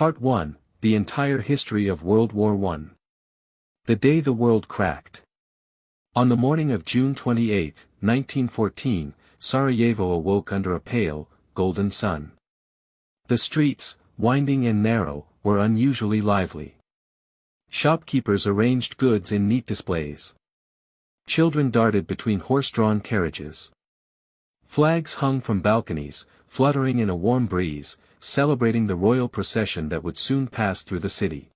Part 1, The Entire History of World War I. The Day the World Cracked. On the morning of June 28, 1914, Sarajevo awoke under a pale, golden sun. The streets, winding and narrow, were unusually lively. Shopkeepers arranged goods in neat displays. Children darted between horse-drawn carriages. Flags hung from balconies, fluttering in a warm breeze, celebrating the royal procession that would soon pass through the city.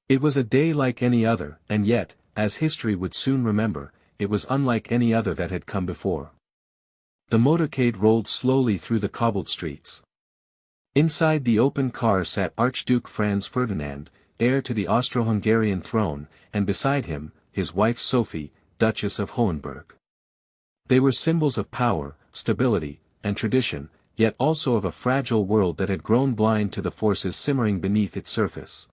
It was a day like any other, and yet, as history would soon remember, it was unlike any other that had come before. The motorcade rolled slowly through the cobbled streets. Inside the open car sat Archduke Franz Ferdinand, heir to the Austro-Hungarian throne, and beside him, his wife Sophie, Duchess of Hohenberg. They were symbols of power, stability, and tradition, yet also of a fragile world that had grown blind to the forces simmering beneath its surface.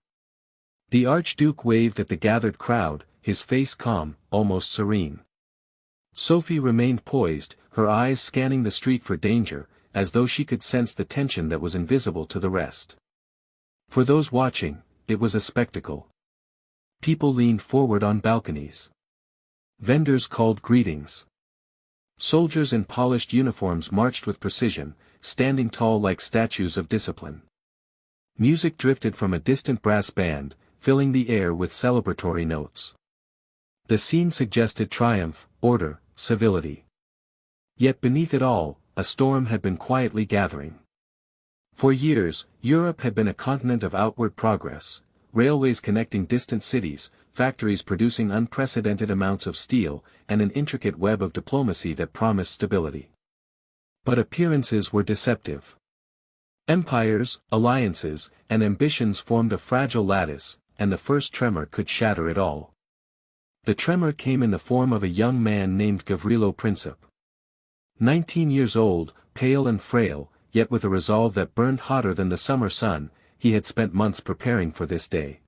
The Archduke waved at the gathered crowd, his face calm, almost serene. Sophie remained poised, her eyes scanning the street for danger, as though she could sense the tension that was invisible to the rest. For those watching, it was a spectacle. People leaned forward on balconies. Vendors called greetings. Soldiers in polished uniforms marched with precision, standing tall like statues of discipline. Music drifted from a distant brass band, filling the air with celebratory notes. The scene suggested triumph, order, civility. Yet beneath it all, a storm had been quietly gathering. For years, Europe had been a continent of outward progress, railways connecting distant cities, factories producing unprecedented amounts of steel, and an intricate web of diplomacy that promised stability. But appearances were deceptive. Empires, alliances, and ambitions formed a fragile lattice, and the first tremor could shatter it all. The tremor came in the form of a young man named Gavrilo Princip. 19 years old, pale and frail, yet with a resolve that burned hotter than the summer sun, he had spent months preparing for this day.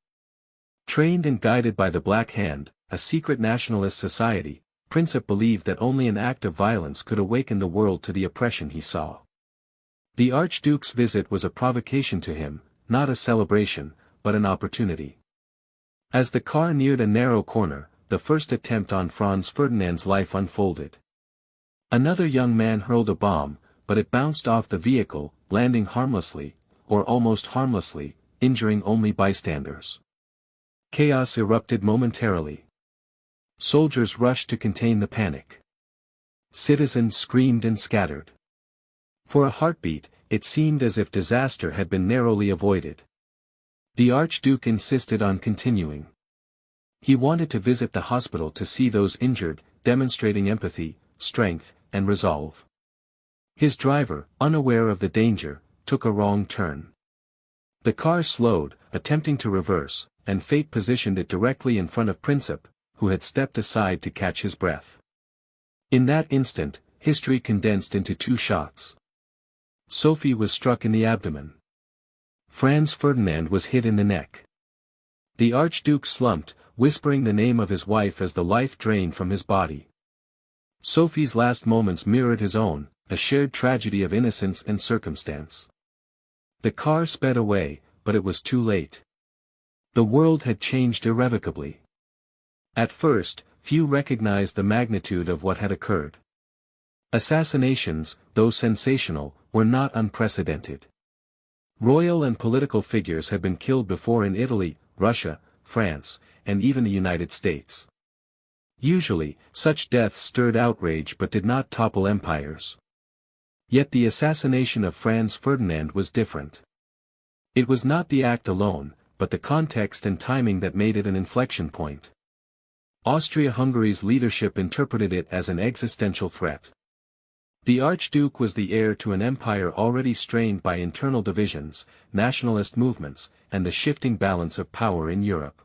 Trained and guided by the Black Hand, a secret nationalist society, Princip believed that only an act of violence could awaken the world to the oppression he saw. The Archduke's visit was a provocation to him, not a celebration, but an opportunity. As the car neared a narrow corner, the first attempt on Franz Ferdinand's life unfolded. Another young man hurled a bomb, but it bounced off the vehicle, landing harmlessly, or almost harmlessly, injuring only bystanders. Chaos erupted momentarily. Soldiers rushed to contain the panic. Citizens screamed and scattered. For a heartbeat, it seemed as if disaster had been narrowly avoided. The Archduke insisted on continuing. He wanted to visit the hospital to see those injured, demonstrating empathy, strength, and resolve. His driver, unaware of the danger, took a wrong turn. The car slowed, attempting to reverse, and fate positioned it directly in front of Princip, who had stepped aside to catch his breath. In that instant, history condensed into two shots. Sophie was struck in the abdomen. Franz Ferdinand was hit in the neck. The Archduke slumped, whispering the name of his wife as the life drained from his body. Sophie's last moments mirrored his own, a shared tragedy of innocence and circumstance. The car sped away, but it was too late. The world had changed irrevocably. At first, few recognized the magnitude of what had occurred. Assassinations, though sensational, were not unprecedented. Royal and political figures had been killed before in Italy, Russia, France, and even the United States. Usually, such deaths stirred outrage but did not topple empires. Yet the assassination of Franz Ferdinand was different. It was not the act alone, but the context and timing that made it an inflection point. Austria-Hungary's leadership interpreted it as an existential threat. The Archduke was the heir to an empire already strained by internal divisions, nationalist movements, and the shifting balance of power in Europe.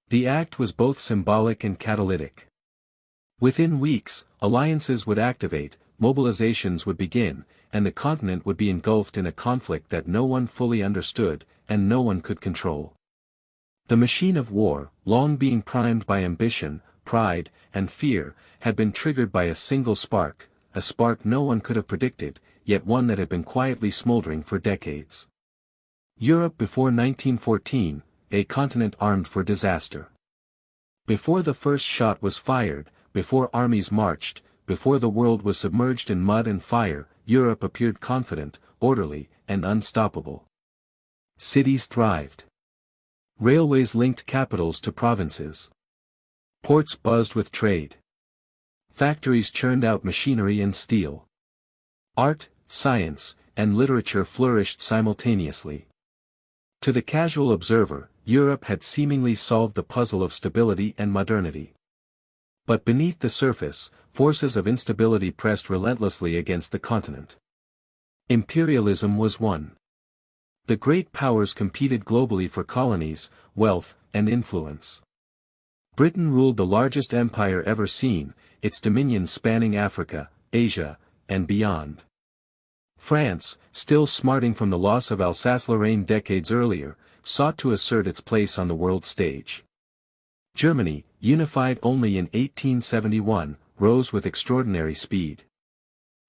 The act was both symbolic and catalytic. Within weeks, alliances would activate, mobilizations would begin, and the continent would be engulfed in a conflict that no one fully understood, and no one could control. The machine of war, long being primed by ambition, pride, and fear, had been triggered by a single spark, a spark no one could have predicted, yet one that had been quietly smoldering for decades. Europe before 1914, a continent armed for disaster. Before the first shot was fired, before armies marched, before the world was submerged in mud and fire, Europe appeared confident, orderly, and unstoppable. Cities thrived. Railways linked capitals to provinces. Ports buzzed with trade. Factories churned out machinery and steel. Art, science, and literature flourished simultaneously. To the casual observer, Europe had seemingly solved the puzzle of stability and modernity. But beneath the surface, forces of instability pressed relentlessly against the continent. Imperialism was one. The great powers competed globally for colonies, wealth, and influence. Britain ruled the largest empire ever seen, its dominions spanning Africa, Asia, and beyond. France, still smarting from the loss of Alsace-Lorraine decades earlier, sought to assert its place on the world stage. Germany, unified only in 1871, rose with extraordinary speed.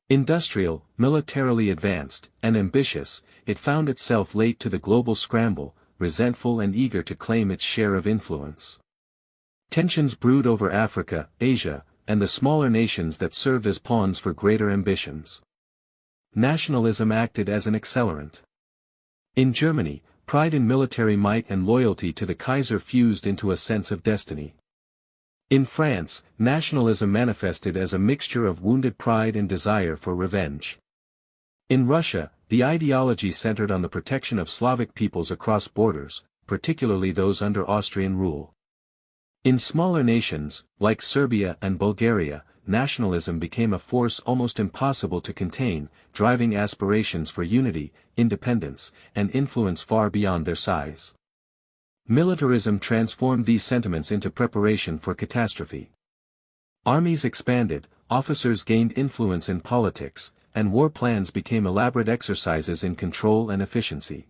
Industrial, militarily advanced, and ambitious, it found itself late to the global scramble, resentful and eager to claim its share of influence. Tensions brewed over Africa, Asia, and the smaller nations that served as pawns for greater ambitions. Nationalism acted as an accelerant. In Germany, pride in military might and loyalty to the Kaiser fused into a sense of destiny. In France, nationalism manifested as a mixture of wounded pride and desire for revenge. In Russia, the ideology centered on the protection of Slavic peoples across borders, particularly those under Austrian rule. In smaller nations, like Serbia and Bulgaria, nationalism became a force almost impossible to contain, driving aspirations for unity, independence, and influence far beyond their size. Militarism transformed these sentiments into preparation for catastrophe. Armies expanded, officers gained influence in politics, and war plans became elaborate exercises in control and efficiency.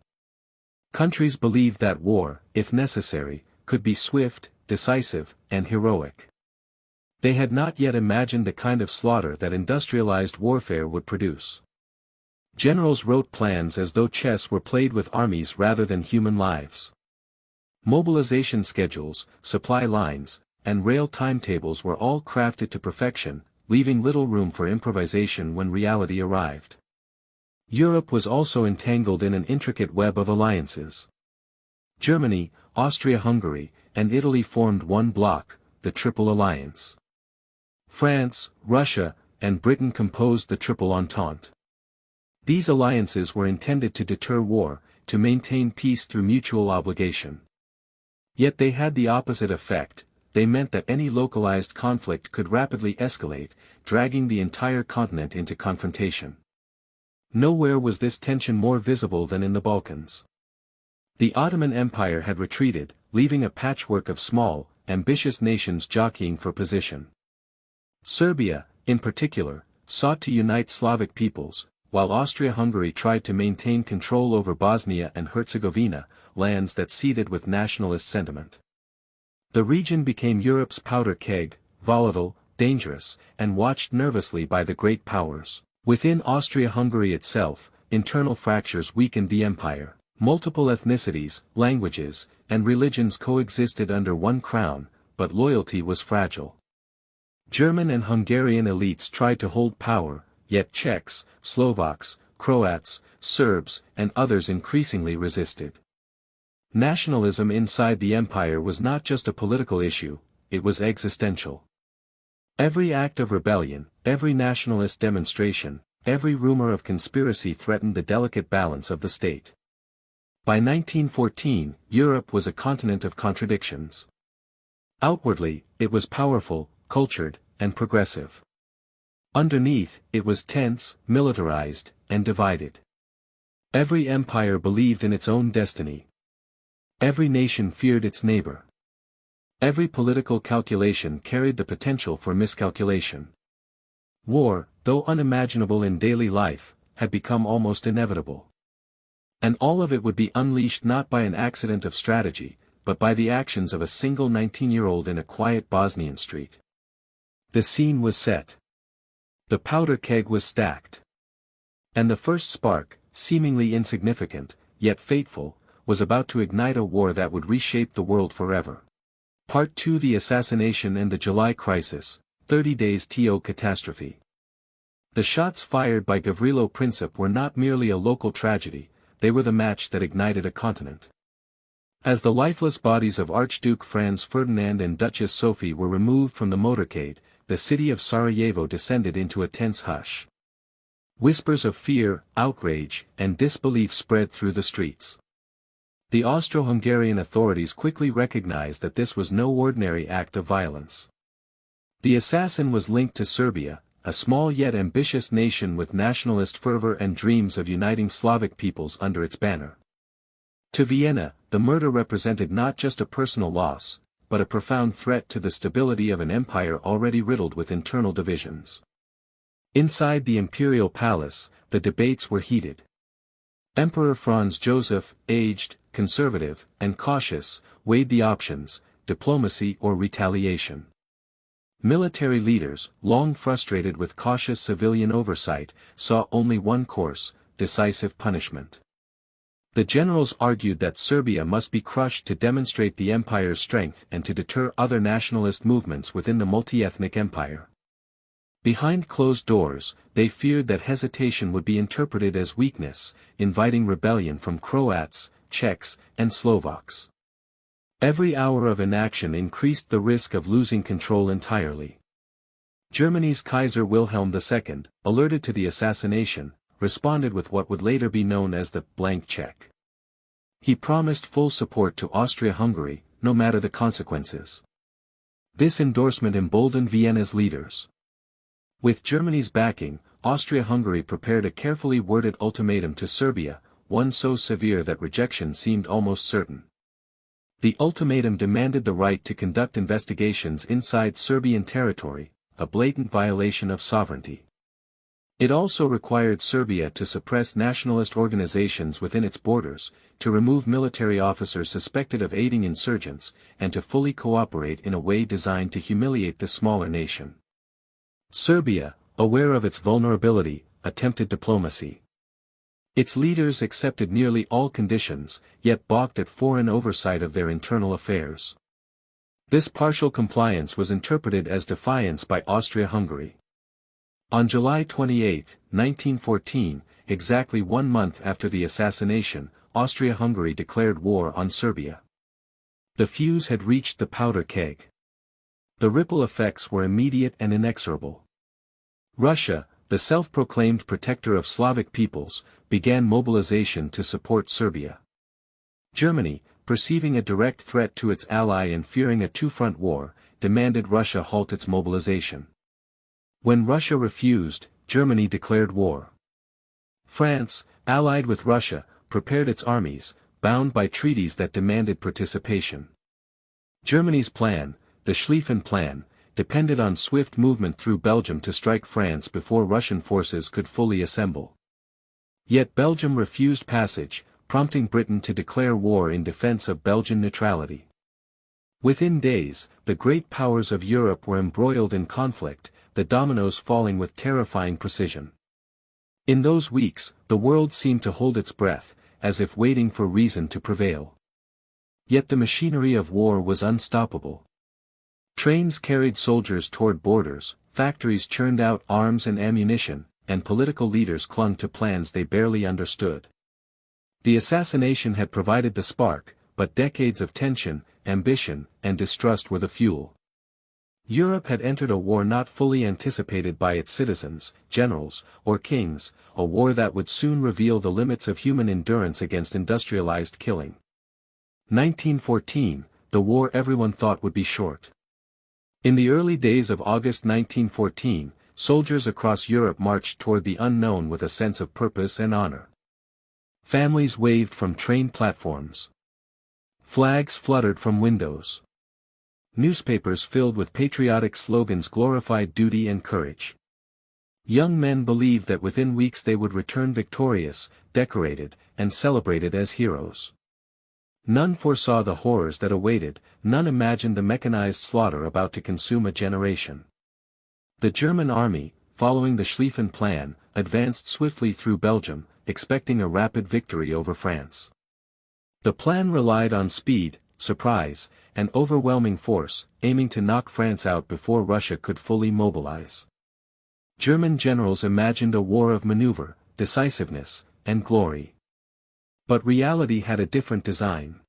Countries believed that war, if necessary, could be swift, decisive, and heroic. They had not yet imagined the kind of slaughter that industrialized warfare would produce. Generals wrote plans as though chess were played with armies rather than human lives. Mobilization schedules, supply lines, and rail timetables were all crafted to perfection, leaving little room for improvisation when reality arrived. Europe was also entangled in an intricate web of alliances. Germany, Austria-Hungary, and Italy formed one bloc, the Triple Alliance. France, Russia, and Britain composed the Triple Entente. These alliances were intended to deter war, to maintain peace through mutual obligation. Yet they had the opposite effect. They meant that any localized conflict could rapidly escalate, dragging the entire continent into confrontation. Nowhere was this tension more visible than in the Balkans. The Ottoman Empire had retreated, leaving a patchwork of small, ambitious nations jockeying for position. Serbia, in particular, sought to unite Slavic peoples, while Austria-Hungary tried to maintain control over Bosnia and Herzegovina, lands that seethed with nationalist sentiment. The region became Europe's powder keg, volatile, dangerous, and watched nervously by the great powers. Within Austria-Hungary itself, internal fractures weakened the empire. Multiple ethnicities, languages, and religions coexisted under one crown, but loyalty was fragile. German and Hungarian elites tried to hold power, yet Czechs, Slovaks, Croats, Serbs, and others increasingly resisted. Nationalism inside the empire was not just a political issue, it was existential. Every act of rebellion, every nationalist demonstration, every rumor of conspiracy threatened the delicate balance of the state. By 1914, Europe was a continent of contradictions. Outwardly, it was powerful, cultured, and progressive. Underneath, it was tense, militarized, and divided. Every empire believed in its own destiny. Every nation feared its neighbor. Every political calculation carried the potential for miscalculation. War, though unimaginable in daily life, had become almost inevitable. And all of it would be unleashed not by an accident of strategy, but by the actions of a single 19-year-old in a quiet Bosnian street. The scene was set. The powder keg was stacked. And the first spark, seemingly insignificant, yet fateful, was about to ignite a war that would reshape the world forever. Part 2: The Assassination and the July Crisis, 30 Days to Catastrophe. The shots fired by Gavrilo Princip were not merely a local tragedy, they were the match that ignited a continent. As the lifeless bodies of Archduke Franz Ferdinand and Duchess Sophie were removed from the motorcade, the city of Sarajevo descended into a tense hush. Whispers of fear, outrage, and disbelief spread through the streets. The Austro-Hungarian authorities quickly recognized that this was no ordinary act of violence. The assassin was linked to Serbia, a small yet ambitious nation with nationalist fervor and dreams of uniting Slavic peoples under its banner. To Vienna, the murder represented not just a personal loss, but a profound threat to the stability of an empire already riddled with internal divisions. Inside the imperial palace, the debates were heated. Emperor Franz Joseph, aged, conservative, and cautious, weighed the options: diplomacy or retaliation. Military leaders, long frustrated with cautious civilian oversight, saw only one course: decisive punishment. The generals argued that Serbia must be crushed to demonstrate the empire's strength and to deter other nationalist movements within the multi-ethnic empire. Behind closed doors, they feared that hesitation would be interpreted as weakness, inviting rebellion from Croats, Czechs, and Slovaks. Every hour of inaction increased the risk of losing control entirely. Germany's Kaiser Wilhelm II, alerted to the assassination, responded with what would later be known as the blank check. He promised full support to Austria-Hungary, no matter the consequences. This endorsement emboldened Vienna's leaders. With Germany's backing, Austria-Hungary prepared a carefully worded ultimatum to Serbia, one so severe that rejection seemed almost certain. The ultimatum demanded the right to conduct investigations inside Serbian territory, a blatant violation of sovereignty. It also required Serbia to suppress nationalist organizations within its borders, to remove military officers suspected of aiding insurgents, and to fully cooperate in a way designed to humiliate the smaller nation. Serbia, aware of its vulnerability, attempted diplomacy. Its leaders accepted nearly all conditions, yet balked at foreign oversight of their internal affairs. This partial compliance was interpreted as defiance by Austria-Hungary. On July 28, 1914, exactly 1 month after the assassination, Austria-Hungary declared war on Serbia. The fuse had reached the powder keg. The ripple effects were immediate and inexorable. Russia, the self-proclaimed protector of Slavic peoples, began mobilization to support Serbia. Germany, perceiving a direct threat to its ally and fearing a two-front war, demanded Russia halt its mobilization. When Russia refused, Germany declared war. France, allied with Russia, prepared its armies, bound by treaties that demanded participation. Germany's plan, the Schlieffen Plan, depended on swift movement through Belgium to strike France before Russian forces could fully assemble. Yet Belgium refused passage, prompting Britain to declare war in defense of Belgian neutrality. Within days, the great powers of Europe were embroiled in conflict, the dominoes falling with terrifying precision. In those weeks, the world seemed to hold its breath, as if waiting for reason to prevail. Yet the machinery of war was unstoppable. Trains carried soldiers toward borders, factories churned out arms and ammunition, and political leaders clung to plans they barely understood. The assassination had provided the spark, but decades of tension, ambition, and distrust were the fuel. Europe had entered a war not fully anticipated by its citizens, generals, or kings, a war that would soon reveal the limits of human endurance against industrialized killing. 1914, the war everyone thought would be short. In the early days of August 1914, soldiers across Europe marched toward the unknown with a sense of purpose and honor. Families waved from train platforms. Flags fluttered from windows. Newspapers filled with patriotic slogans glorified duty and courage. Young men believed that within weeks they would return victorious, decorated, and celebrated as heroes. None foresaw the horrors that awaited, none imagined the mechanized slaughter about to consume a generation. The German army, following the Schlieffen Plan, advanced swiftly through Belgium, expecting a rapid victory over France. The plan relied on speed, surprise, and overwhelming force, aiming to knock France out before Russia could fully mobilize. German generals imagined a war of maneuver, decisiveness, and glory. But reality had a different design.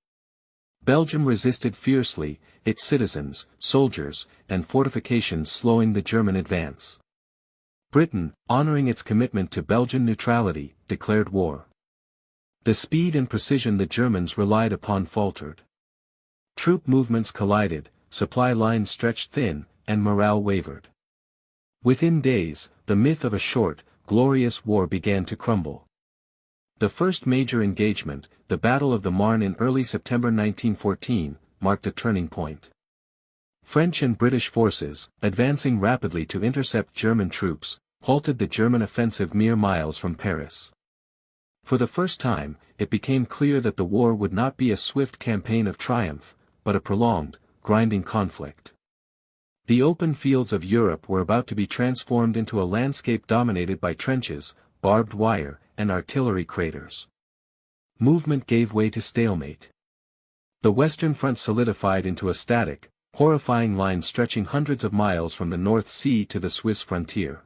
Belgium resisted fiercely, its citizens, soldiers, and fortifications slowing the German advance. Britain, honoring its commitment to Belgian neutrality, declared war. The speed and precision the Germans relied upon faltered. Troop movements collided, supply lines stretched thin, and morale wavered. Within days, the myth of a short, glorious war began to crumble. The first major engagement, the Battle of the Marne in early September 1914, marked a turning point. French and British forces, advancing rapidly to intercept German troops, halted the German offensive mere miles from Paris. For the first time, it became clear that the war would not be a swift campaign of triumph, but a prolonged, grinding conflict. The open fields of Europe were about to be transformed into a landscape dominated by trenches, barbed wire, and artillery craters. Movement gave way to stalemate. The Western Front solidified into a static, horrifying line stretching hundreds of miles from the North Sea to the Swiss frontier.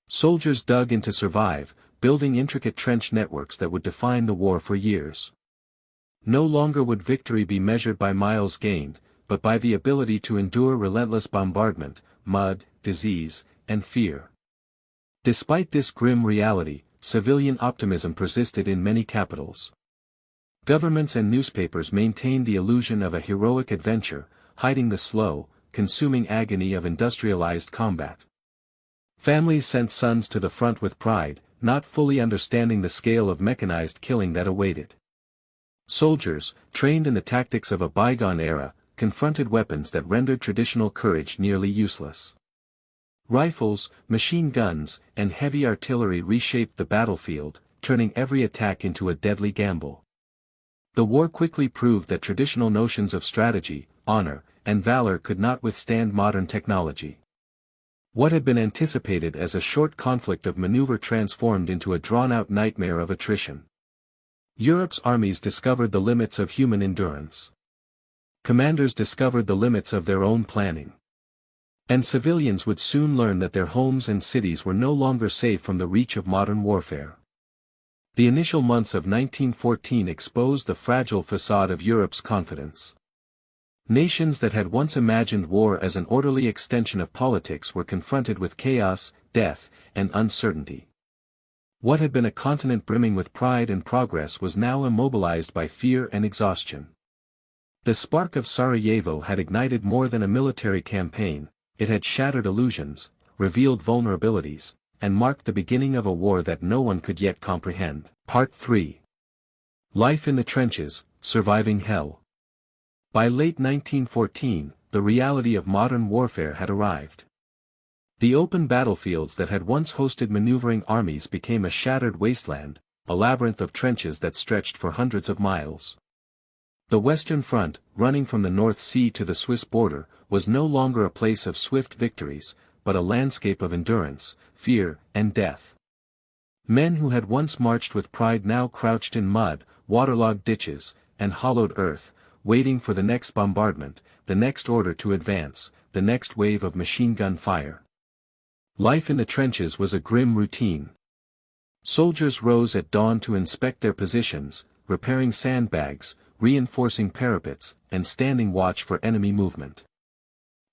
Soldiers dug in to survive, building intricate trench networks that would define the war for years. No longer would victory be measured by miles gained, but by the ability to endure relentless bombardment, mud, disease, and fear. Despite this grim reality, civilian optimism persisted in many capitals. Governments and newspapers maintained the illusion of a heroic adventure, hiding the slow, consuming agony of industrialized combat. Families sent sons to the front with pride, not fully understanding the scale of mechanized killing that awaited. Soldiers, trained in the tactics of a bygone era, confronted weapons that rendered traditional courage nearly useless. Rifles, machine guns, and heavy artillery reshaped the battlefield, turning every attack into a deadly gamble. The war quickly proved that traditional notions of strategy, honor, and valor could not withstand modern technology. What had been anticipated as a short conflict of maneuver transformed into a drawn-out nightmare of attrition. Europe's armies discovered the limits of human endurance. Commanders discovered the limits of their own planning. And civilians would soon learn that their homes and cities were no longer safe from the reach of modern warfare. The initial months of 1914 exposed the fragile facade of Europe's confidence. Nations that had once imagined war as an orderly extension of politics were confronted with chaos, death, and uncertainty. What had been a continent brimming with pride and progress was now immobilized by fear and exhaustion. The spark of Sarajevo had ignited more than a military campaign. It had shattered illusions, revealed vulnerabilities, and marked the beginning of a war that no one could yet comprehend. Part 3. Life in the Trenches, Surviving Hell. By late 1914, the reality of modern warfare had arrived. The open battlefields that had once hosted maneuvering armies became a shattered wasteland, a labyrinth of trenches that stretched for hundreds of miles. The Western Front, running from the North Sea to the Swiss border, was no longer a place of swift victories, but a landscape of endurance, fear, and death. Men who had once marched with pride now crouched in mud, waterlogged ditches, and hollowed earth, waiting for the next bombardment, the next order to advance, the next wave of machine gun fire. Life in the trenches was a grim routine. Soldiers rose at dawn to inspect their positions, repairing sandbags, reinforcing parapets, and standing watch for enemy movement.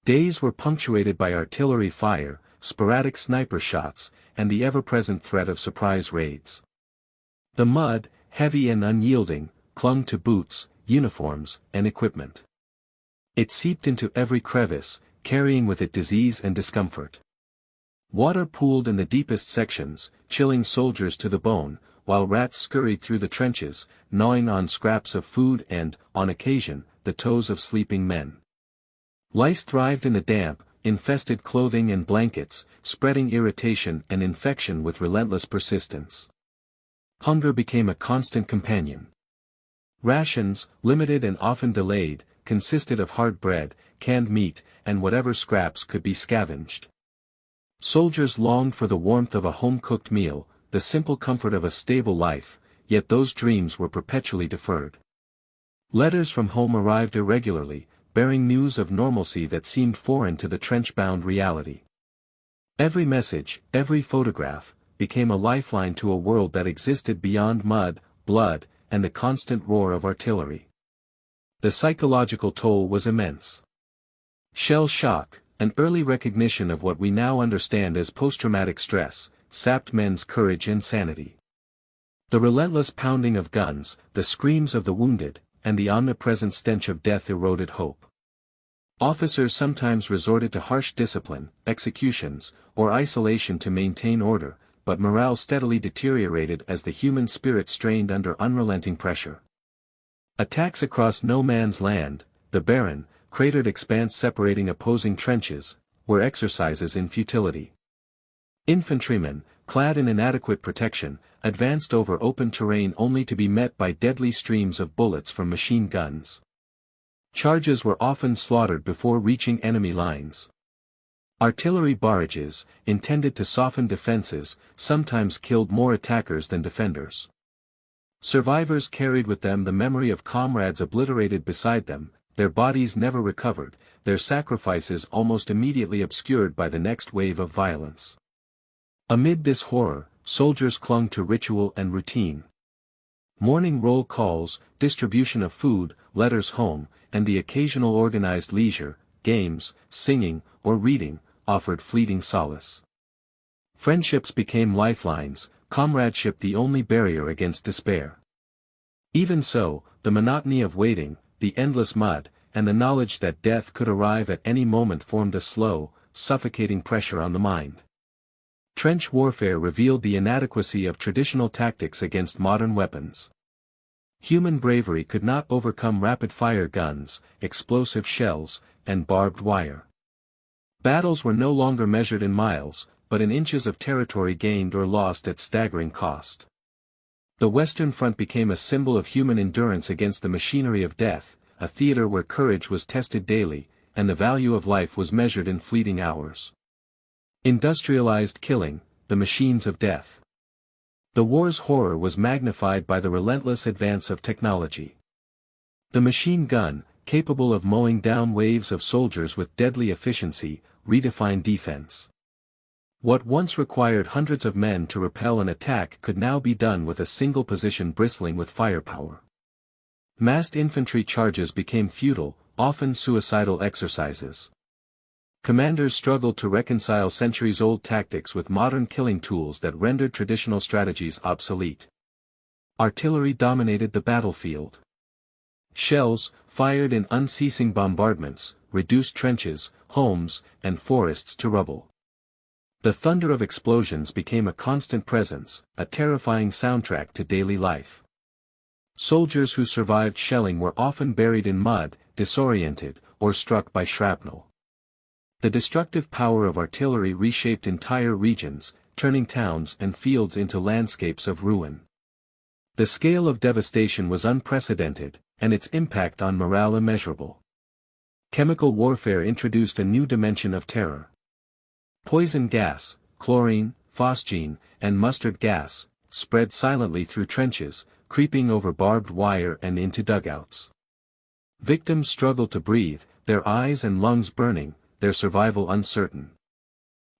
Days were punctuated by artillery fire, sporadic sniper shots, and the ever-present threat of surprise raids. The mud, heavy and unyielding, clung to boots, uniforms, and equipment. It seeped into every crevice, carrying with it disease and discomfort. Water pooled in the deepest sections, chilling soldiers to the bone, while rats scurried through the trenches, gnawing on scraps of food and, on occasion, the toes of sleeping men. Lice thrived in the damp, infested clothing and blankets, spreading irritation and infection with relentless persistence. Hunger became a constant companion. Rations, limited and often delayed, consisted of hard bread, canned meat, and whatever scraps could be scavenged. Soldiers longed for the warmth of a home-cooked meal, the simple comfort of a stable life, yet those dreams were perpetually deferred. Letters from home arrived irregularly, bearing news of normalcy that seemed foreign to the trench-bound reality. Every message, every photograph, became a lifeline to a world that existed beyond mud, blood, and the constant roar of artillery. The psychological toll was immense. Shell shock, an early recognition of what we now understand as post-traumatic stress, sapped men's courage and sanity. The relentless pounding of guns, the screams of the wounded, and the omnipresent stench of death eroded hope. Officers sometimes resorted to harsh discipline, executions, or isolation to maintain order, but morale steadily deteriorated as the human spirit strained under unrelenting pressure. Attacks across no man's land, the barren, cratered expanse separating opposing trenches, were exercises in futility. Infantrymen, clad in inadequate protection, advanced over open terrain only to be met by deadly streams of bullets from machine guns. Charges were often slaughtered before reaching enemy lines. Artillery barrages, intended to soften defenses, sometimes killed more attackers than defenders. Survivors carried with them the memory of comrades obliterated beside them, their bodies never recovered, their sacrifices almost immediately obscured by the next wave of violence. Amid this horror, soldiers clung to ritual and routine. Morning roll calls, distribution of food, letters home, and the occasional organized leisure, games, singing, or reading, offered fleeting solace. Friendships became lifelines, comradeship the only barrier against despair. Even so, the monotony of waiting, the endless mud, and the knowledge that death could arrive at any moment formed a slow, suffocating pressure on the mind. Trench warfare revealed the inadequacy of traditional tactics against modern weapons. Human bravery could not overcome rapid-fire guns, explosive shells, and barbed wire. Battles were no longer measured in miles, but in inches of territory gained or lost at staggering cost. The Western Front became a symbol of human endurance against the machinery of death, a theater where courage was tested daily, and the value of life was measured in fleeting hours. Industrialized killing, the machines of death. The war's horror was magnified by the relentless advance of technology. The machine gun, capable of mowing down waves of soldiers with deadly efficiency, redefined defense. What once required hundreds of men to repel an attack could now be done with a single position bristling with firepower. Massed infantry charges became futile, often suicidal exercises. Commanders struggled to reconcile centuries-old tactics with modern killing tools that rendered traditional strategies obsolete. Artillery dominated the battlefield. Shells, fired in unceasing bombardments, reduced trenches, homes, and forests to rubble. The thunder of explosions became a constant presence, a terrifying soundtrack to daily life. Soldiers who survived shelling were often buried in mud, disoriented, or struck by shrapnel. The destructive power of artillery reshaped entire regions, turning towns and fields into landscapes of ruin. The scale of devastation was unprecedented, and its impact on morale immeasurable. Chemical warfare introduced a new dimension of terror. Poison gas, chlorine, phosgene, and mustard gas, spread silently through trenches, creeping over barbed wire and into dugouts. Victims struggled to breathe, their eyes and lungs burning, their survival uncertain.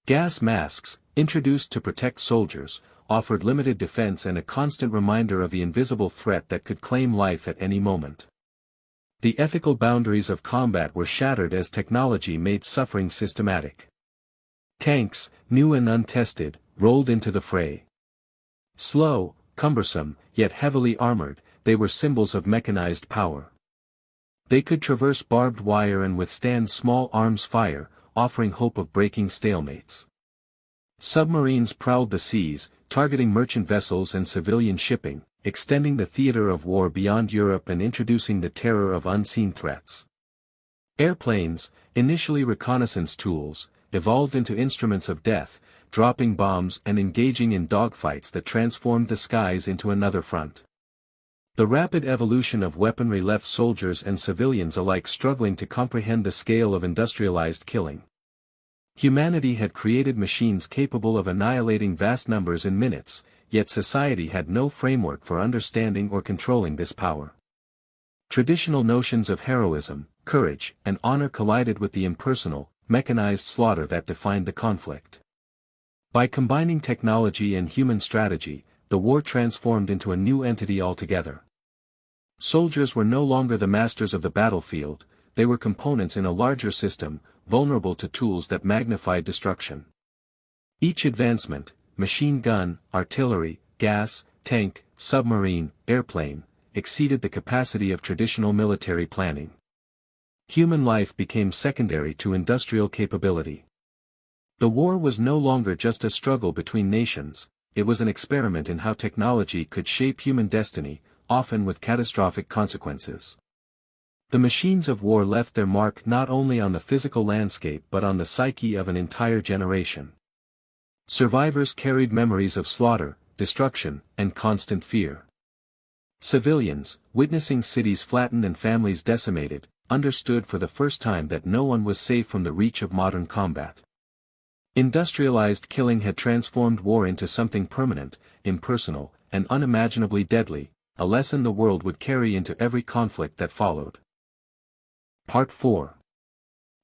Gas masks, introduced to protect soldiers, offered limited defense and a constant reminder of the invisible threat that could claim life at any moment. The ethical boundaries of combat were shattered as technology made suffering systematic. Tanks, new and untested, rolled into the fray. Slow, cumbersome, yet heavily armored, they were symbols of mechanized power. They could traverse barbed wire and withstand small arms fire, offering hope of breaking stalemates. Submarines prowled the seas, targeting merchant vessels and civilian shipping, extending the theater of war beyond Europe and introducing the terror of unseen threats. Airplanes, initially reconnaissance tools, evolved into instruments of death, dropping bombs and engaging in dogfights that transformed the skies into another front. The rapid evolution of weaponry left soldiers and civilians alike struggling to comprehend the scale of industrialized killing. Humanity had created machines capable of annihilating vast numbers in minutes, yet society had no framework for understanding or controlling this power. Traditional notions of heroism, courage, and honor collided with the impersonal, mechanized slaughter that defined the conflict. By combining technology and human strategy, the war transformed into a new entity altogether. Soldiers were no longer the masters of the battlefield, they were components in a larger system, vulnerable to tools that magnified destruction. Each advancement, machine gun, artillery, gas, tank, submarine, airplane, exceeded the capacity of traditional military planning. Human life became secondary to industrial capability. The war was no longer just a struggle between nations, it was an experiment in how technology could shape human destiny, often with catastrophic consequences. The machines of war left their mark not only on the physical landscape but on the psyche of an entire generation. Survivors carried memories of slaughter, destruction, and constant fear. Civilians, witnessing cities flattened and families decimated, understood for the first time that no one was safe from the reach of modern combat. Industrialized killing had transformed war into something permanent, impersonal, and unimaginably deadly, a lesson the world would carry into every conflict that followed. Part 4.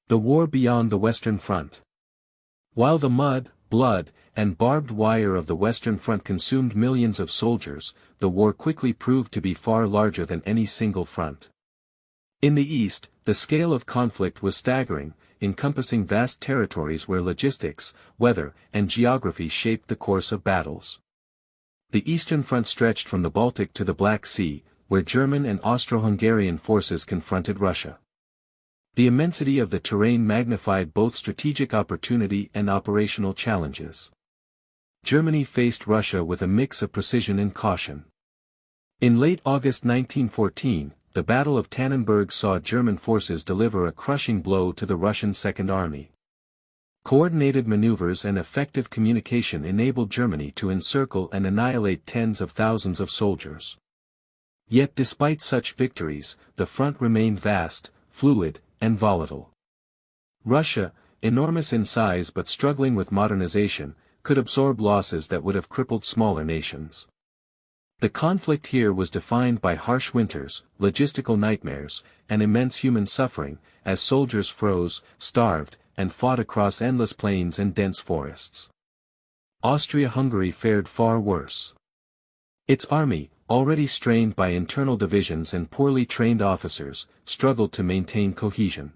The War Beyond the Western Front. While the mud, blood, and barbed wire of the Western Front consumed millions of soldiers, the war quickly proved to be far larger than any single front. In the East, the scale of conflict was staggering, encompassing vast territories where logistics, weather, and geography shaped the course of battles. The Eastern Front stretched from the Baltic to the Black Sea, where German and Austro-Hungarian forces confronted Russia. The immensity of the terrain magnified both strategic opportunity and operational challenges. Germany faced Russia with a mix of precision and caution. In late August 1914, the Battle of Tannenberg saw German forces deliver a crushing blow to the Russian Second Army. Coordinated maneuvers and effective communication enabled Germany to encircle and annihilate tens of thousands of soldiers. Yet despite such victories, the front remained vast, fluid, and volatile. Russia, enormous in size but struggling with modernization, could absorb losses that would have crippled smaller nations. The conflict here was defined by harsh winters, logistical nightmares, and immense human suffering, as soldiers froze, starved, and fought across endless plains and dense forests. Austria-Hungary fared far worse. Its army, already strained by internal divisions and poorly trained officers, struggled to maintain cohesion.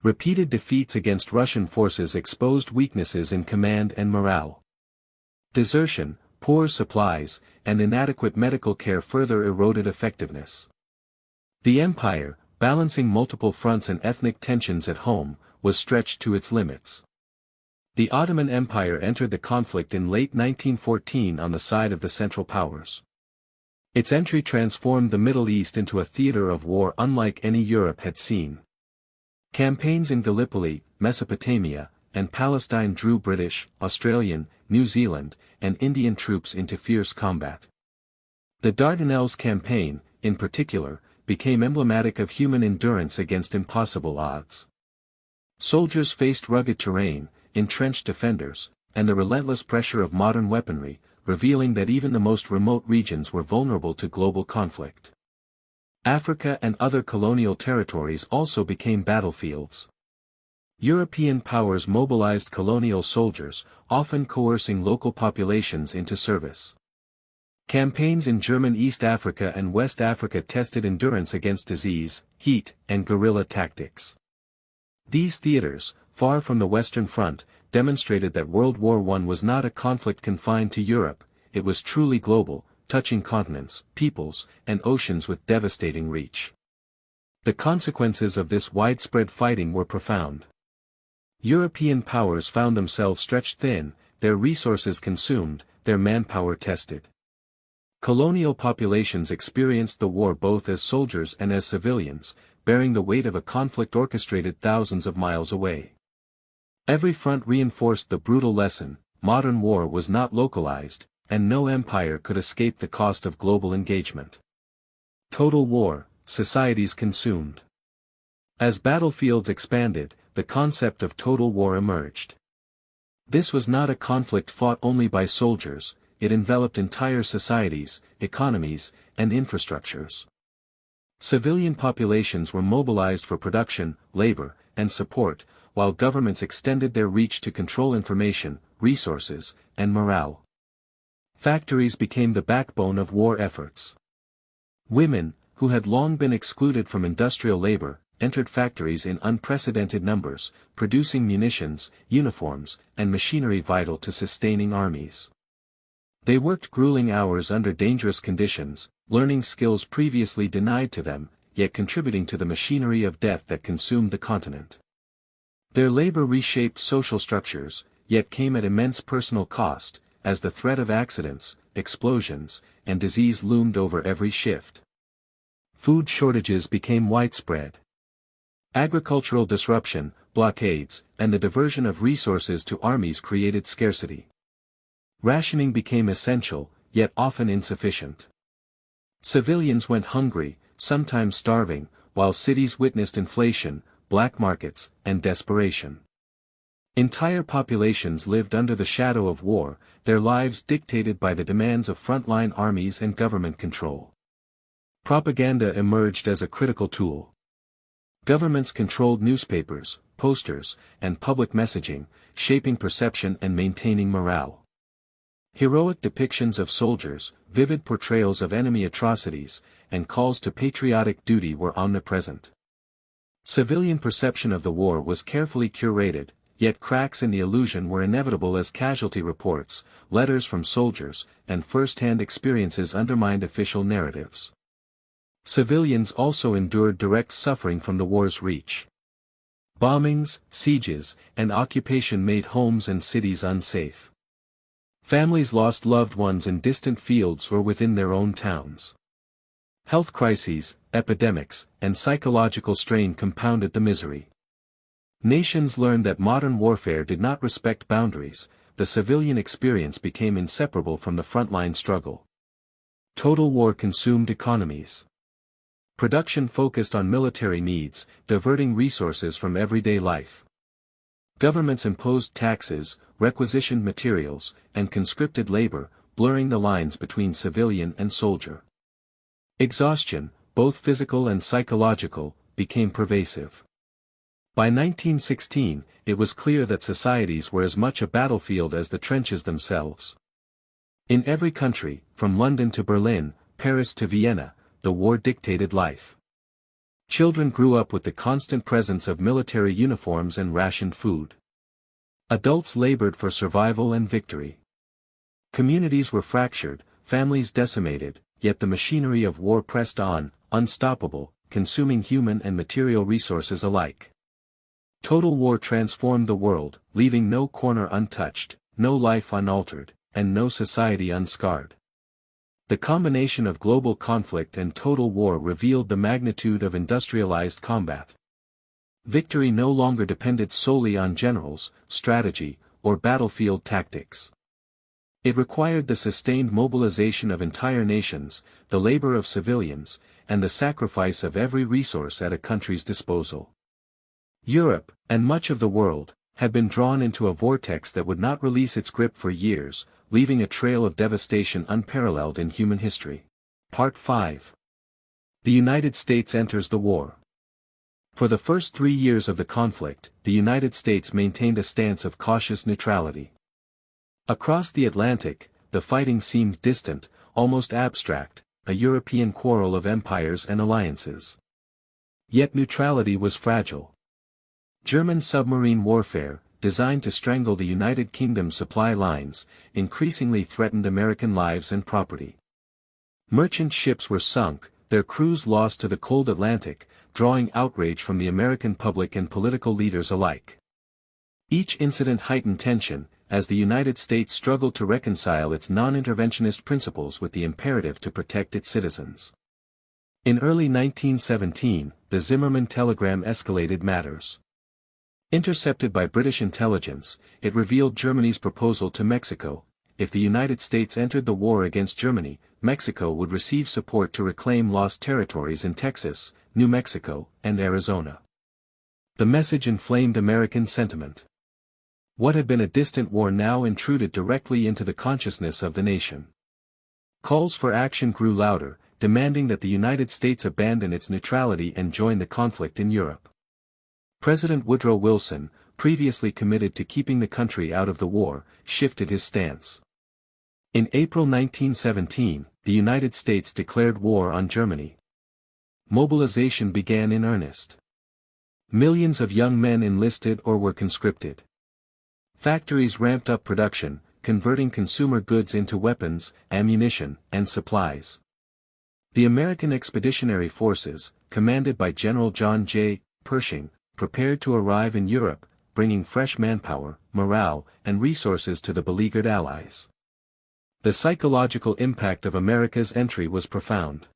Repeated defeats against Russian forces exposed weaknesses in command and morale. Desertion, poor supplies, and inadequate medical care further eroded effectiveness. The empire, balancing multiple fronts and ethnic tensions at home, was stretched to its limits. The Ottoman Empire entered the conflict in late 1914 on the side of the Central Powers. Its entry transformed the Middle East into a theater of war unlike any Europe had seen. Campaigns in Gallipoli, Mesopotamia, and Palestine drew British, Australian, New Zealand, and Indian troops into fierce combat. The Dardanelles campaign, in particular, became emblematic of human endurance against impossible odds. Soldiers faced rugged terrain, entrenched defenders, and the relentless pressure of modern weaponry, revealing that even the most remote regions were vulnerable to global conflict. Africa and other colonial territories also became battlefields. European powers mobilized colonial soldiers, often coercing local populations into service. Campaigns in German East Africa and West Africa tested endurance against disease, heat, and guerrilla tactics. These theaters, far from the Western Front, demonstrated that World War I was not a conflict confined to Europe, it was truly global, touching continents, peoples, and oceans with devastating reach. The consequences of this widespread fighting were profound. European powers found themselves stretched thin, their resources consumed, their manpower tested. Colonial populations experienced the war both as soldiers and as civilians, bearing the weight of a conflict orchestrated thousands of miles away. Every front reinforced the brutal lesson: modern war was not localized, and no empire could escape the cost of global engagement. Total war, societies consumed. As battlefields expanded, the concept of total war emerged. This was not a conflict fought only by soldiers, it enveloped entire societies, economies, and infrastructures. Civilian populations were mobilized for production, labor, and support, while governments extended their reach to control information, resources, and morale. Factories became the backbone of war efforts. Women, who had long been excluded from industrial labor, entered factories in unprecedented numbers, producing munitions, uniforms, and machinery vital to sustaining armies. They worked grueling hours under dangerous conditions, learning skills previously denied to them, yet contributing to the machinery of death that consumed the continent. Their labor reshaped social structures, yet came at immense personal cost, as the threat of accidents, explosions, and disease loomed over every shift. Food shortages became widespread. Agricultural disruption, blockades, and the diversion of resources to armies created scarcity. Rationing became essential, yet often insufficient. Civilians went hungry, sometimes starving, while cities witnessed inflation, black markets, and desperation. Entire populations lived under the shadow of war, their lives dictated by the demands of frontline armies and government control. Propaganda emerged as a critical tool. Governments controlled newspapers, posters, and public messaging, shaping perception and maintaining morale. Heroic depictions of soldiers, vivid portrayals of enemy atrocities, and calls to patriotic duty were omnipresent. Civilian perception of the war was carefully curated, yet cracks in the illusion were inevitable as casualty reports, letters from soldiers, and first-hand experiences undermined official narratives. Civilians also endured direct suffering from the war's reach. Bombings, sieges, and occupation made homes and cities unsafe. Families lost loved ones in distant fields or within their own towns. Health crises, epidemics, and psychological strain compounded the misery. Nations learned that modern warfare did not respect boundaries, the civilian experience became inseparable from the frontline struggle. Total war consumed economies. Production focused on military needs, diverting resources from everyday life. Governments imposed taxes, requisitioned materials, and conscripted labor, blurring the lines between civilian and soldier. Exhaustion, both physical and psychological, became pervasive. By 1916, it was clear that societies were as much a battlefield as the trenches themselves. In every country, from London to Berlin, Paris to Vienna, the war dictated life. Children grew up with the constant presence of military uniforms and rationed food. Adults labored for survival and victory. Communities were fractured, families decimated, yet the machinery of war pressed on, unstoppable, consuming human and material resources alike. Total war transformed the world, leaving no corner untouched, no life unaltered, and no society unscarred. The combination of global conflict and total war revealed the magnitude of industrialized combat. Victory no longer depended solely on generals, strategy, or battlefield tactics. It required the sustained mobilization of entire nations, the labor of civilians, and the sacrifice of every resource at a country's disposal. Europe, and much of the world, had been drawn into a vortex that would not release its grip for years, leaving a trail of devastation unparalleled in human history. Part 5. The United States enters the war. For the first 3 years of the conflict, the United States maintained a stance of cautious neutrality. Across the Atlantic, the fighting seemed distant, almost abstract, a European quarrel of empires and alliances. Yet neutrality was fragile. German submarine warfare, designed to strangle the United Kingdom's supply lines, increasingly threatened American lives and property. Merchant ships were sunk, their crews lost to the cold Atlantic, drawing outrage from the American public and political leaders alike. Each incident heightened tension, as the United States struggled to reconcile its non-interventionist principles with the imperative to protect its citizens. In early 1917, the Zimmermann telegram escalated matters. Intercepted by British intelligence, it revealed Germany's proposal to Mexico. If the United States entered the war against Germany, Mexico would receive support to reclaim lost territories in Texas, New Mexico, and Arizona. The message inflamed American sentiment. What had been a distant war now intruded directly into the consciousness of the nation. Calls for action grew louder, demanding that the United States abandon its neutrality and join the conflict in Europe. President Woodrow Wilson, previously committed to keeping the country out of the war, shifted his stance. In April 1917, the United States declared war on Germany. Mobilization began in earnest. Millions of young men enlisted or were conscripted. Factories ramped up production, converting consumer goods into weapons, ammunition, and supplies. The American Expeditionary Forces, commanded by General John J. Pershing, prepared to arrive in Europe, bringing fresh manpower, morale, and resources to the beleaguered Allies. The psychological impact of America's entry was profound.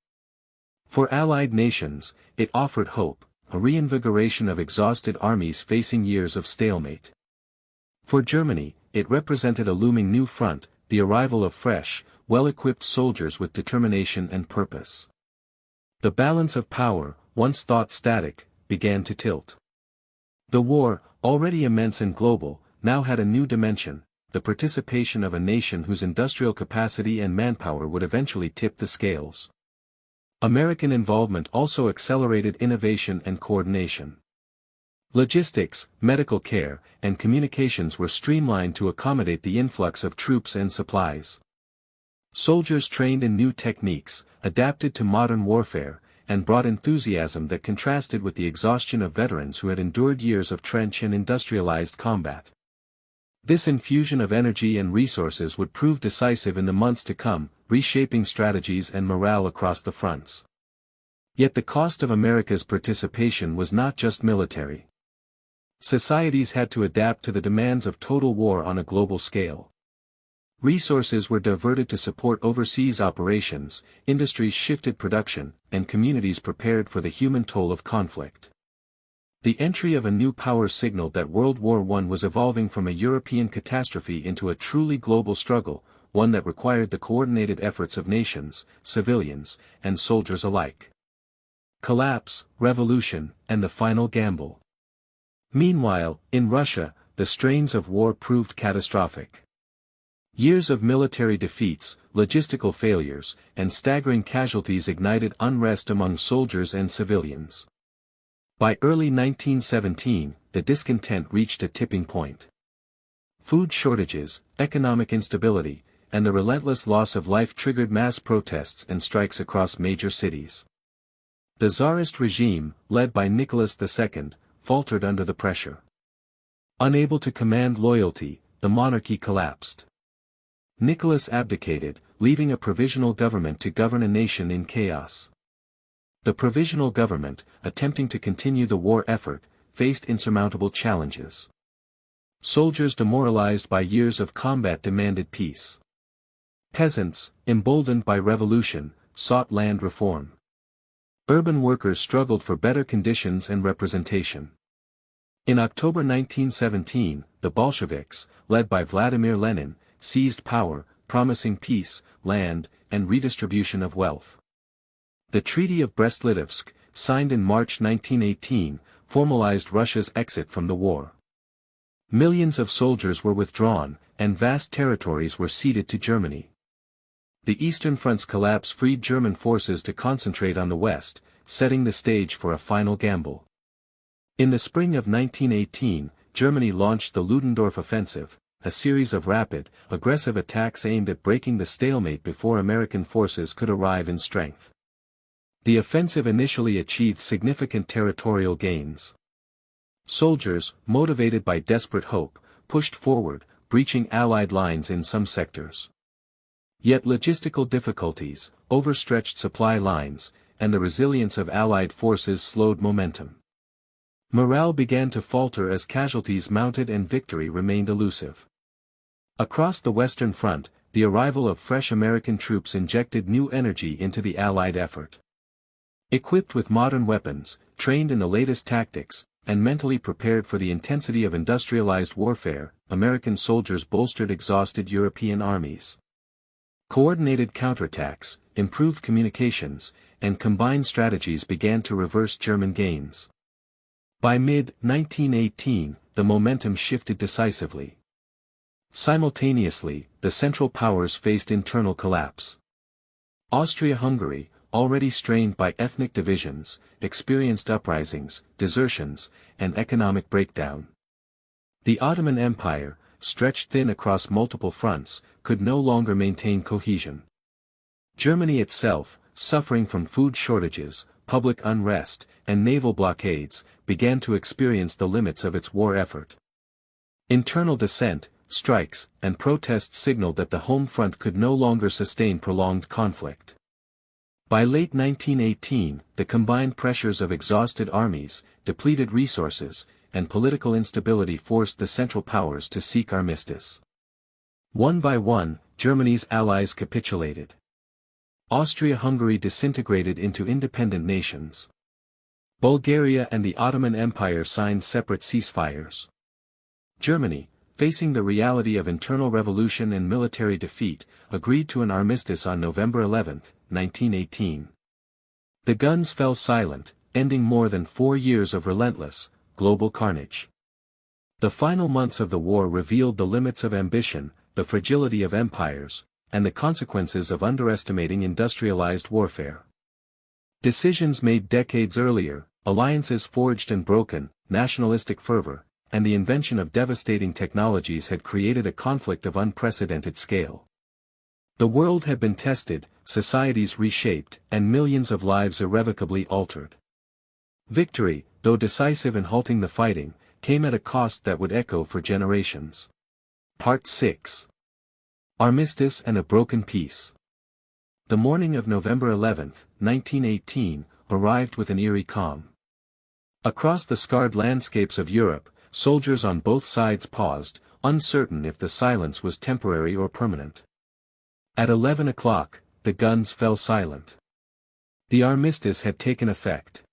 For Allied nations, it offered hope, a reinvigoration of exhausted armies facing years of stalemate. For Germany, it represented a looming new front, the arrival of fresh, well-equipped soldiers with determination and purpose. The balance of power, once thought static, began to tilt. The war, already immense and global, now had a new dimension, the participation of a nation whose industrial capacity and manpower would eventually tip the scales. American involvement also accelerated innovation and coordination. Logistics, medical care, and communications were streamlined to accommodate the influx of troops and supplies. Soldiers trained in new techniques, adapted to modern warfare, and brought enthusiasm that contrasted with the exhaustion of veterans who had endured years of trench and industrialized combat. This infusion of energy and resources would prove decisive in the months to come, reshaping strategies and morale across the fronts. Yet the cost of America's participation was not just military. Societies had to adapt to the demands of total war on a global scale. Resources were diverted to support overseas operations, industries shifted production, and communities prepared for the human toll of conflict. The entry of a new power signaled that World War I was evolving from a European catastrophe into a truly global struggle, one that required the coordinated efforts of nations, civilians, and soldiers alike. Collapse, revolution, and the final gamble. Meanwhile, in Russia, the strains of war proved catastrophic. Years of military defeats, logistical failures, and staggering casualties ignited unrest among soldiers and civilians. By early 1917, the discontent reached a tipping point. Food shortages, economic instability, and the relentless loss of life triggered mass protests and strikes across major cities. The Tsarist regime, led by Nicholas II, faltered under the pressure. Unable to command loyalty, the monarchy collapsed. Nicholas abdicated, leaving a provisional government to govern a nation in chaos. The provisional government, attempting to continue the war effort, faced insurmountable challenges. Soldiers demoralized by years of combat demanded peace. Peasants, emboldened by revolution, sought land reform. Urban workers struggled for better conditions and representation. In October 1917, the Bolsheviks, led by Vladimir Lenin, seized power, promising peace, land, and redistribution of wealth. The Treaty of Brest-Litovsk, signed in March 1918, formalized Russia's exit from the war. Millions of soldiers were withdrawn, and vast territories were ceded to Germany. The Eastern Front's collapse freed German forces to concentrate on the West, setting the stage for a final gamble. In the spring of 1918, Germany launched the Ludendorff Offensive, a series of rapid, aggressive attacks aimed at breaking the stalemate before American forces could arrive in strength. The offensive initially achieved significant territorial gains. Soldiers, motivated by desperate hope, pushed forward, breaching Allied lines in some sectors. Yet logistical difficulties, overstretched supply lines, and the resilience of Allied forces slowed momentum. Morale began to falter as casualties mounted and victory remained elusive. Across the Western Front, the arrival of fresh American troops injected new energy into the Allied effort. Equipped with modern weapons, trained in the latest tactics, and mentally prepared for the intensity of industrialized warfare, American soldiers bolstered exhausted European armies. Coordinated counterattacks, improved communications, and combined strategies began to reverse German gains. By mid-1918, the momentum shifted decisively. Simultaneously, the Central Powers faced internal collapse. Austria-Hungary, already strained by ethnic divisions, experienced uprisings, desertions, and economic breakdown. The Ottoman Empire, stretched thin across multiple fronts, could no longer maintain cohesion. Germany itself, suffering from food shortages, public unrest, and naval blockades, began to experience the limits of its war effort. Internal dissent, strikes, and protests signaled that the home front could no longer sustain prolonged conflict. By late 1918, the combined pressures of exhausted armies, depleted resources, and political instability forced the Central Powers to seek armistice. One by one, Germany's allies capitulated. Austria-Hungary disintegrated into independent nations. Bulgaria and the Ottoman Empire signed separate ceasefires. Germany, facing the reality of internal revolution and military defeat, agreed to an armistice on November 11, 1918. The guns fell silent, ending more than 4 years of relentless, global carnage. The final months of the war revealed the limits of ambition, the fragility of empires, and the consequences of underestimating industrialized warfare. Decisions made decades earlier, alliances forged and broken, nationalistic fervor, and the invention of devastating technologies had created a conflict of unprecedented scale. The world had been tested, societies reshaped, and millions of lives irrevocably altered. Victory, though decisive in halting the fighting, came at a cost that would echo for generations. Part 6. Armistice and a Broken Peace. The morning of November 11, 1918, arrived with an eerie calm. Across the scarred landscapes of Europe, soldiers on both sides paused, uncertain if the silence was temporary or permanent. At 11 o'clock, the guns fell silent. The armistice had taken effect.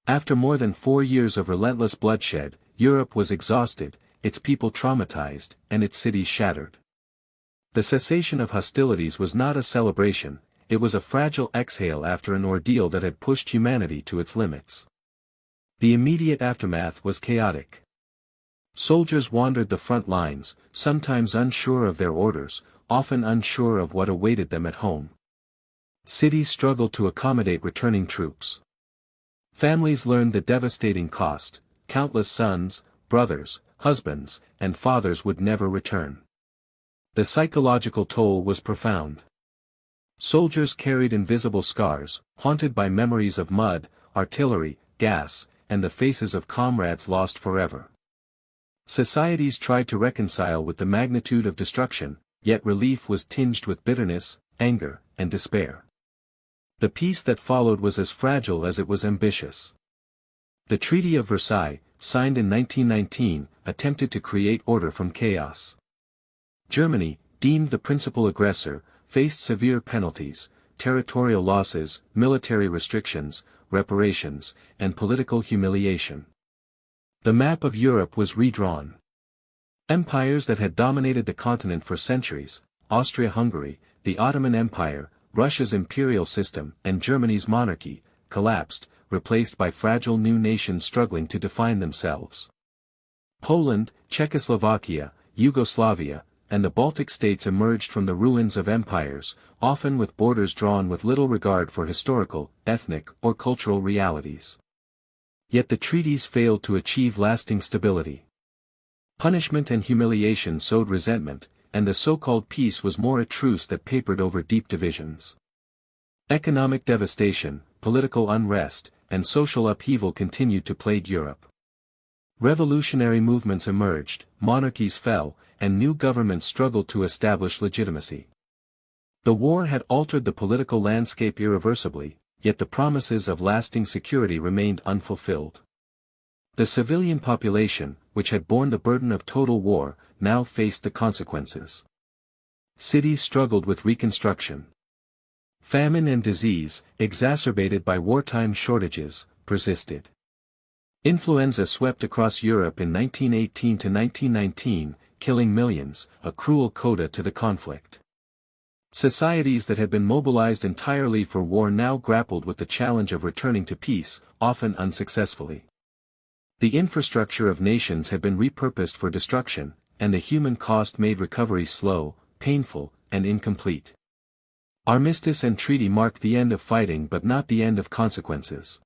After more than 4 years of relentless bloodshed, Europe was exhausted, its people traumatized, and its cities shattered. The cessation of hostilities was not a celebration, it was a fragile exhale after an ordeal that had pushed humanity to its limits. The immediate aftermath was chaotic. Soldiers wandered the front lines, sometimes unsure of their orders, often unsure of what awaited them at home. Cities struggled to accommodate returning troops. Families learned the devastating cost: countless sons, brothers, husbands, and fathers would never return. The psychological toll was profound. Soldiers carried invisible scars, haunted by memories of mud, artillery, gas, and the faces of comrades lost forever. Societies tried to reconcile with the magnitude of destruction, yet relief was tinged with bitterness, anger, and despair. The peace that followed was as fragile as it was ambitious. The Treaty of Versailles, signed in 1919, attempted to create order from chaos. Germany, deemed the principal aggressor, faced severe penalties, territorial losses, military restrictions, reparations, and political humiliation. The map of Europe was redrawn. Empires that had dominated the continent for centuries, Austria-Hungary, the Ottoman Empire, Russia's imperial system, and Germany's monarchy, collapsed, replaced by fragile new nations struggling to define themselves. Poland, Czechoslovakia, Yugoslavia, and the Baltic states emerged from the ruins of empires, often with borders drawn with little regard for historical, ethnic, or cultural realities. Yet the treaties failed to achieve lasting stability. Punishment and humiliation sowed resentment, and the so-called peace was more a truce that papered over deep divisions. Economic devastation, political unrest, and social upheaval continued to plague Europe. Revolutionary movements emerged, monarchies fell, and new governments struggled to establish legitimacy. The war had altered the political landscape irreversibly, yet the promises of lasting security remained unfulfilled. The civilian population, which had borne the burden of total war, now faced the consequences. Cities struggled with reconstruction. Famine and disease, exacerbated by wartime shortages, persisted. Influenza swept across Europe in 1918 to 1919, killing millions, a cruel coda to the conflict. Societies that had been mobilized entirely for war now grappled with the challenge of returning to peace, often unsuccessfully. The infrastructure of nations had been repurposed for destruction, and the human cost made recovery slow, painful, and incomplete. Armistice and treaty marked the end of fighting but not the end of consequences.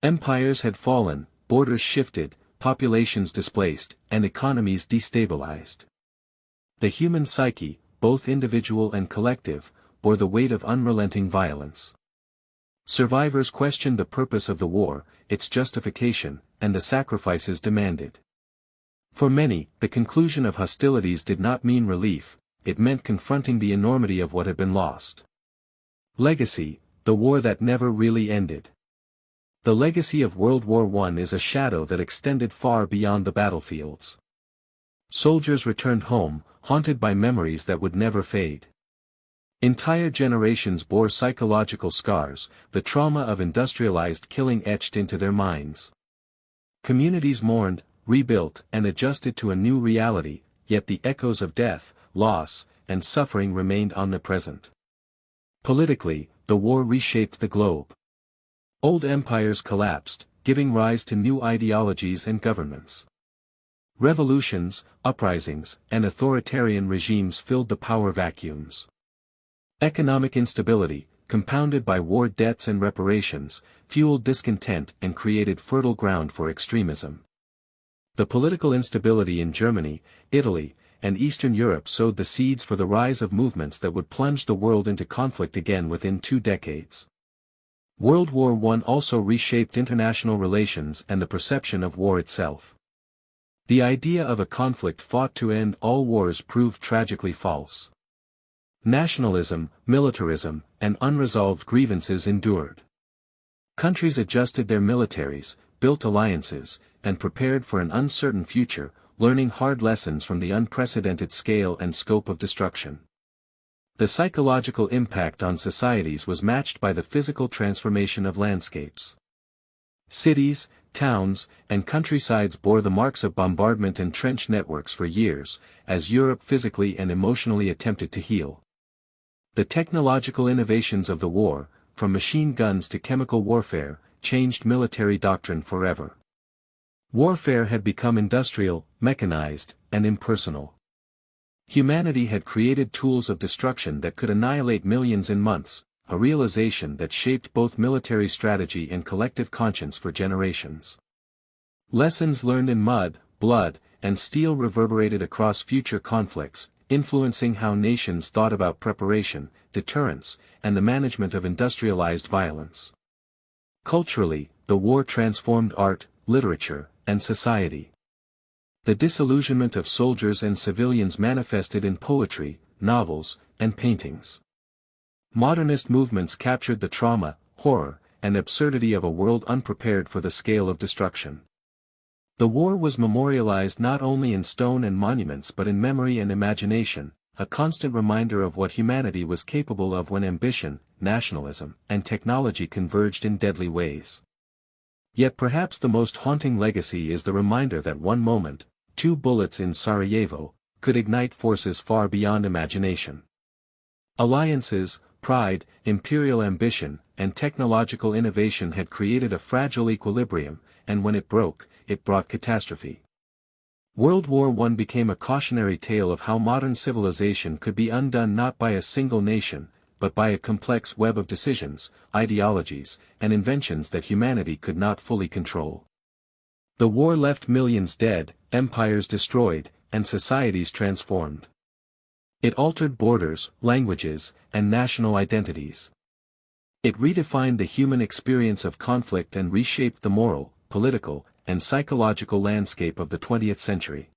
Empires had fallen, borders shifted, populations displaced, and economies destabilized. The human psyche, both individual and collective, bore the weight of unrelenting violence. Survivors questioned the purpose of the war, its justification, and the sacrifices demanded. For many, the conclusion of hostilities did not mean relief, it meant confronting the enormity of what had been lost. Legacy, the war that never really ended. The legacy of World War I is a shadow that extended far beyond the battlefields. Soldiers returned home, haunted by memories that would never fade. Entire generations bore psychological scars, the trauma of industrialized killing etched into their minds. Communities mourned, rebuilt, and adjusted to a new reality, yet the echoes of death, loss, and suffering remained omnipresent. Politically, the war reshaped the globe. Old empires collapsed, giving rise to new ideologies and governments. Revolutions, uprisings, and authoritarian regimes filled the power vacuums. Economic instability, compounded by war debts and reparations, fueled discontent and created fertile ground for extremism. The political instability in Germany, Italy, and Eastern Europe sowed the seeds for the rise of movements that would plunge the world into conflict again within 2 decades. World War I also reshaped international relations and the perception of war itself. The idea of a conflict fought to end all wars proved tragically false. Nationalism, militarism, and unresolved grievances endured. Countries adjusted their militaries, built alliances, and prepared for an uncertain future, learning hard lessons from the unprecedented scale and scope of destruction. The psychological impact on societies was matched by the physical transformation of landscapes. Cities, towns, and countrysides bore the marks of bombardment and trench networks for years, as Europe physically and emotionally attempted to heal. The technological innovations of the war, from machine guns to chemical warfare, changed military doctrine forever. Warfare had become industrial, mechanized, and impersonal. Humanity had created tools of destruction that could annihilate millions in months, a realization that shaped both military strategy and collective conscience for generations. Lessons learned in mud, blood, and steel reverberated across future conflicts, influencing how nations thought about preparation, deterrence, and the management of industrialized violence. Culturally, the war transformed art, literature, and society. The disillusionment of soldiers and civilians manifested in poetry, novels, and paintings. Modernist movements captured the trauma, horror, and absurdity of a world unprepared for the scale of destruction. The war was memorialized not only in stone and monuments but in memory and imagination, a constant reminder of what humanity was capable of when ambition, nationalism, and technology converged in deadly ways. Yet perhaps the most haunting legacy is the reminder that one moment, 2 bullets in Sarajevo, could ignite forces far beyond imagination. Alliances, pride, imperial ambition, and technological innovation had created a fragile equilibrium, and when it broke, it brought catastrophe. World War I became a cautionary tale of how modern civilization could be undone not by a single nation, but by a complex web of decisions, ideologies, and inventions that humanity could not fully control. The war left millions dead, empires destroyed, and societies transformed. It altered borders, languages, and national identities. It redefined the human experience of conflict and reshaped the moral, political, and psychological landscape of the 20th century.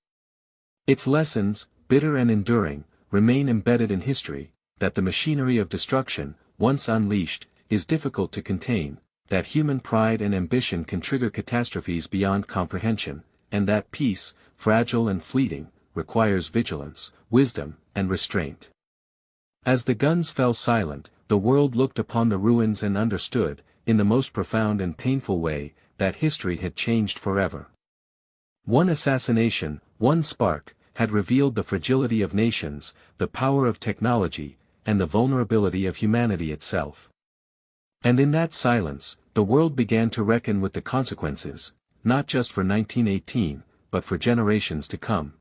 Its lessons, bitter and enduring, remain embedded in history, that the machinery of destruction, once unleashed, is difficult to contain, that human pride and ambition can trigger catastrophes beyond comprehension, and that peace, fragile and fleeting, requires vigilance, wisdom, and restraint. As the guns fell silent, the world looked upon the ruins and understood, in the most profound and painful way, that history had changed forever. One assassination, one spark, had revealed the fragility of nations, the power of technology, and the vulnerability of humanity itself. And in that silence, the world began to reckon with the consequences, not just for 1918, but for generations to come.